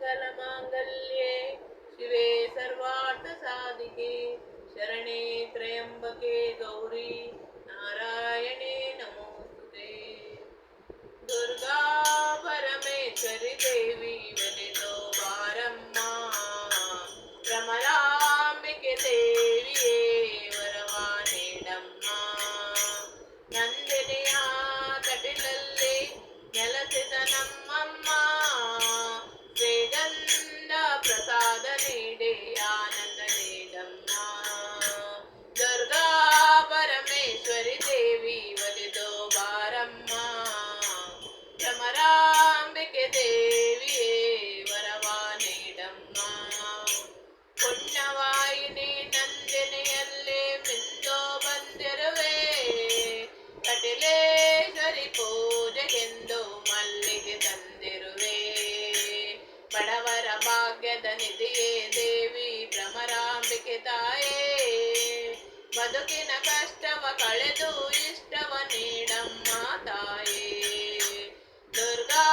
सर्वमङ्गलमाङ्गल्ये शिवे सर्वार्थसाधिके शरणे त्र्यम्बके गौरी नारायणे नमोस्तुते दुर्गा परमेश्वरि देवी वनितो वारम्मा ಭ್ರಮರಾಂಬಿಕೆ ದೇವಿಯೇ ವರವ ನೀಡಮ್ಮ ನಂದಿನಿಯ ಕಟಿಲಲ್ಲಿ ನೆಲೆಸಿದ ನಮ್ಮಮ್ಮ ಶ್ರೀಗಂಧ ಪ್ರಸಾದ ನೀಡಿ ಆನಂದ ನೀಡಮ್ಮ ದುರ್ಗಾ ಪರಮೇಶ್ವರಿ ದೇವಿ ಒಲಿದು ಬಾರಮ್ಮ ಭ್ರಮರಾಂಬಿಕೆ ದೇವಿಯೇ ವರವ ನೀಡಮ್ಮ ಪುಣ್ಯವಾಹಿನಿ ನಂದಿನಿಯಲ್ಲಿ ಮಿಂದು ಬಂದಿರುವೆ ಕಟಿಲೇಶ್ವರಿ ಪೂಜೆಗೆಂದು ಮಲ್ಲಿಗೆ ತಂದಿರುವೆ ಬಡವರ ಭಾಗ್ಯದ ನಿಧಿಯೇ ದೇವಿ ಭ್ರಮರಾಂಬಿಕೆ ತಾಯೇ ಬದುಕಿನ ಕಷ್ಟವ ಕಳೆದು ಇಷ್ಟವ ನೀಡಮ್ಮ ತಾಯೇ ದುರ್ಗಾ